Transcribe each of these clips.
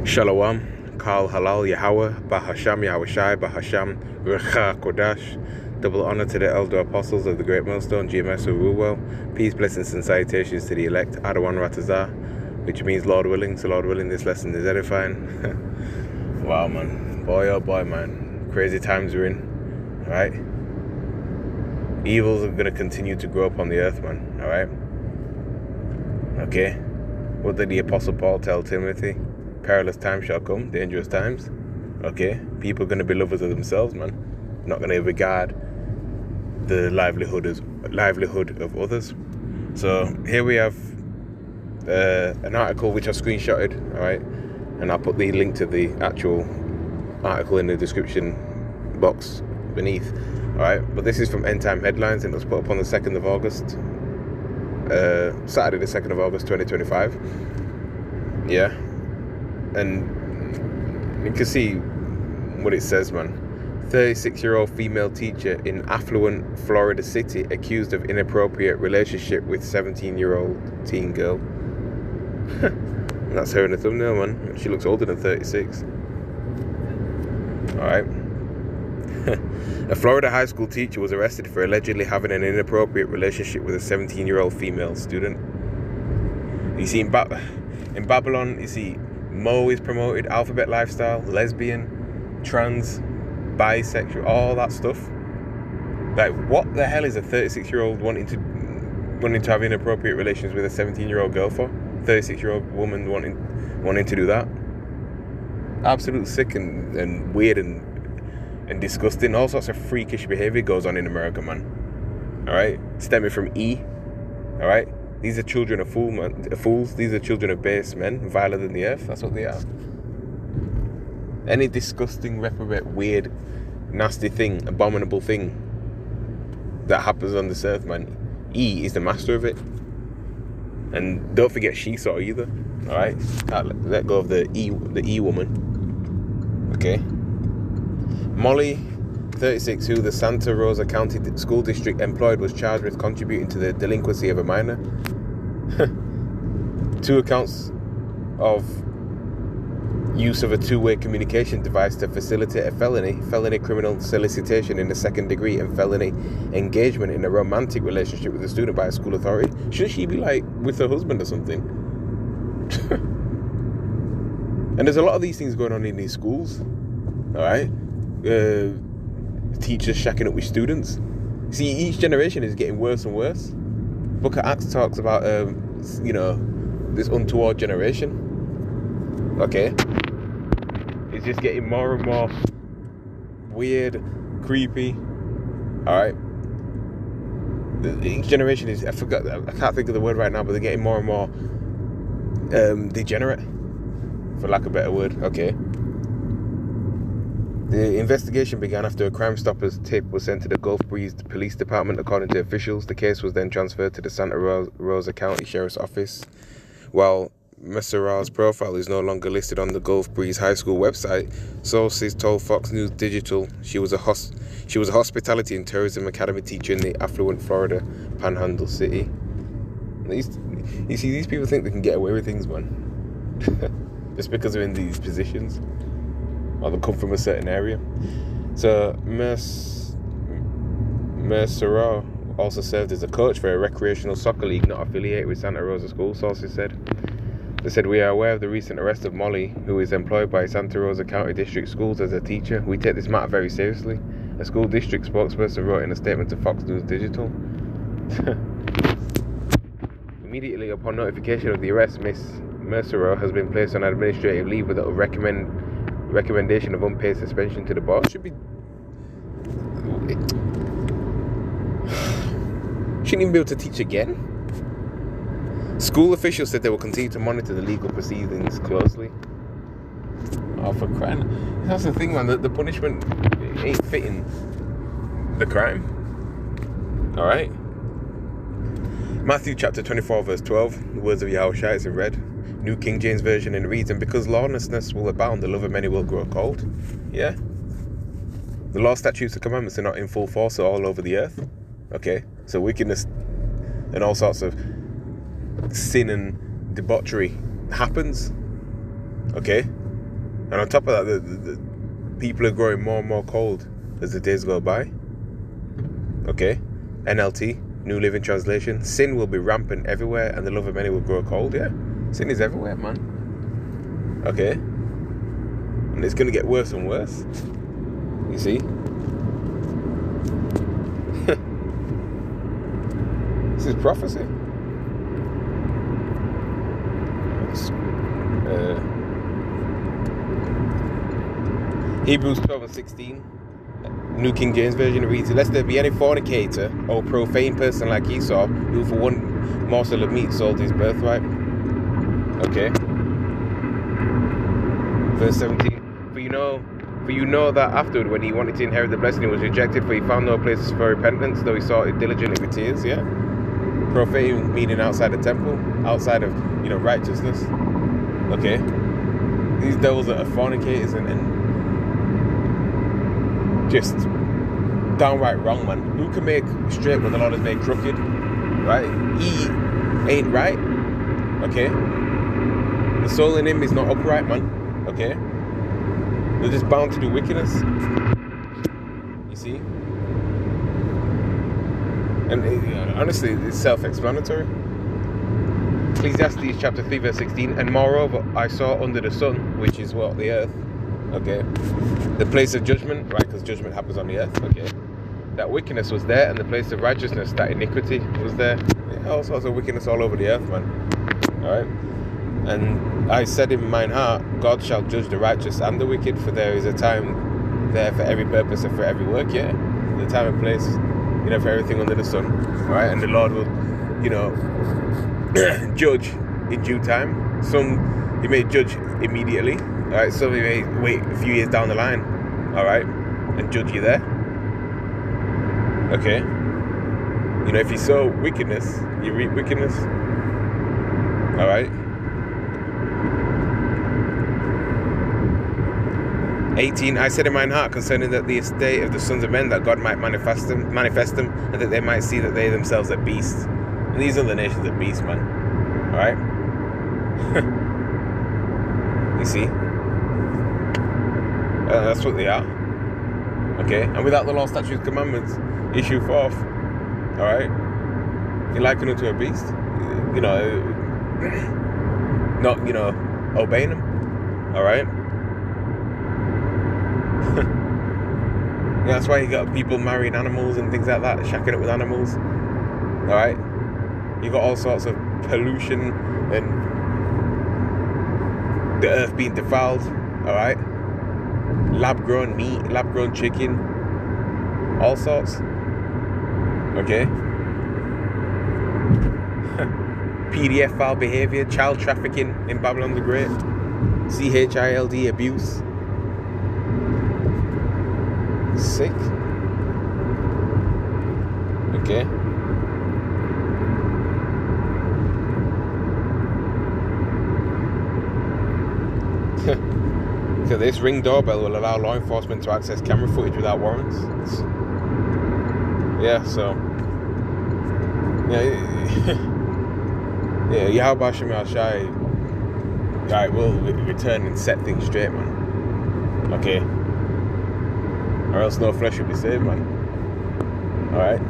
Shalom, Kal Halal Yahweh, Bahasham Yahushai, Bahasham Recha Kodash. Double honor to the elder apostles of the Great Millstone, GMS Uruwell. Peace, blessings, and salutations to the elect, Adawan Ratazah, which means Lord willing. So Lord willing, this lesson is edifying. Wow, man. Boy, oh boy, man. Crazy times we're in. Alright? Evils are going to continue to grow up on the earth, man. Alright? Okay? What did the Apostle Paul tell Timothy? Perilous times shall come, dangerous times. Okay? People are going to be lovers of themselves, man. Not going to regard the livelihood of others. So here we have an article which I screenshotted, alright? And I'll put the link to the actual article in the description box beneath. Alright, but this is from End Time Headlines, and it was put up on the 2nd of August, Saturday the 2nd of August 2025. Yeah, and you can see what it says, man. 36-year-old female teacher in affluent Florida city accused of inappropriate relationship with 17-year-old teen girl. That's her in the thumbnail, man. She looks older than 36. Alright. A Florida high school teacher was arrested for allegedly having an inappropriate relationship with a 17-year-old female student. You see, in Babylon, you see Mo is promoted, alphabet lifestyle, lesbian, trans, bisexual, all that stuff. Like, what the hell is a 36-year-old wanting to have inappropriate relations with a 17-year-old girl for? 36-year-old woman wanting to do that? Absolutely sick and weird and disgusting. All sorts of freakish behavior goes on in America, man. Alright? Stemming from E. Alright? These are children of fools. These are children of base men, viler than the earth. That's what they are. Any disgusting, reprobate, weird, nasty thing, abominable thing that happens on this earth, man, E is the master of it. And don't forget She-Saw either. Alright? Let go of the E woman. Okay? Molly, 36, who the Santa Rosa County School District employed, was charged with contributing to the delinquency of a minor. 2 accounts of use of a two-way communication device to facilitate a felony criminal solicitation in the 2nd degree, and felony engagement in a romantic relationship with a student by a school authority. Should she be like with her husband or something? And there's a lot of these things going on in these schools. Alright? Teachers shacking up with students. See, each generation is getting worse and worse. Book of Acts talks about this untoward generation. Okay, it's just getting more and more weird, creepy. Alright, each generation is, I can't think of the word right now, but they're getting more and more degenerate, for lack of a better word. Okay. The investigation began after a Crime Stoppers tip was sent to the Gulf Breeze Police Department. According to officials, the case was then transferred to the Santa Rosa County Sheriff's Office. While Messeral's profile is no longer listed on the Gulf Breeze High School website, sources told Fox News Digital she was a hospitality and tourism academy teacher in the affluent Florida Panhandle city. You see, these people think they can get away with things, man. Just because they're in these positions, or they come from a certain area. So Merceral also served as a coach for a recreational soccer league not affiliated with Santa Rosa School, sources said. They said, "We are aware of the recent arrest of Molly, who is employed by Santa Rosa County District Schools as a teacher. We take this matter very seriously," a school district spokesperson wrote in a statement to Fox News Digital. Immediately upon notification of the arrest, Miss Merceral has been placed on administrative leave without a recommendation of unpaid suspension to the board. Shouldn't even be able to teach again. School officials said they will continue to monitor the legal proceedings closely. Oh, for crying! That's the thing, man. The punishment ain't fitting the crime. All right. Matthew chapter 24 verse 12. The words of Yahushua is in red, New King James Version, and reads, "And because lawlessness will abound, the love of many will grow cold." Yeah. The law, statutes, and commandments are not in full force all over the earth. Okay. So wickedness and all sorts of sin and debauchery happens. Okay. And on top of that, the people are growing more and more cold as the days go by. Okay? NLT, New Living Translation. Sin will be rampant everywhere and the love of many will grow cold. Yeah? Sin is everywhere, man. Okay? And it's going to get worse and worse. You see? This is prophecy. Hebrews 12:16, New King James Version reads, "Lest there be any fornicator or profane person like Esau, who for one morsel of meat sold his birthright." Okay. Verse 17, For you know that afterward, when he wanted to inherit the blessing, he was rejected, for he found no place for repentance, though he sought it diligently with tears." Yeah. Profane meaning outside the temple, outside of righteousness. Okay. These devils that are fornicators and just downright wrong, man. Who can make straight what the Lord has made crooked? Right? He ain't right. Okay? The soul in him is not upright, man. Okay? They're just bound to do wickedness. You see? And honestly, it's self-explanatory. Ecclesiastes chapter 3 verse 16, "And moreover I saw under the sun," which is what? The earth. Okay. "The place of judgment," right? Because judgment happens on the earth. Okay. "That wickedness was there, and the place of righteousness, that iniquity was there." Yeah, all sorts of wickedness all over the earth, man. Alright? "And I said in mine heart, God shall judge the righteous and the wicked, for there is a time there for every purpose and for every work." Yeah. The time and place, for everything under the sun. Alright? And the Lord will, judge in due time. Some he may judge immediately. Alright, some he may wait a few years down the line. Alright, and judge you there. Okay. If you sow wickedness, you reap wickedness. Alright. 18, "I said in mine heart concerning that the estate of the sons of men, that God might manifest them, and that they might see that they themselves are beasts." And these other nations are beasts, man. Alright? You see? That's what they are. Okay? "And without the law, statutes, commandments issue forth." Alright? You liken unto a beast. Not, obeying them. Alright? That's why you got people marrying animals and things like that, shacking up with animals. Alright? You got all sorts of pollution and the earth being defiled. Alright? Lab-grown meat, lab-grown chicken. All sorts. Okay? PDF file behavior, child trafficking in Babylon the Great. CHILD abuse. Sick. Okay. So this Ring doorbell will allow law enforcement to access camera footage without warrants. Yahweh Shem Shai, right, will return and set things straight, man. Okay. Or else no flesh will be saved, man. Alright?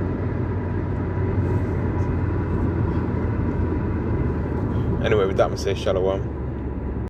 Anyway, with that, I'm going to say shalom.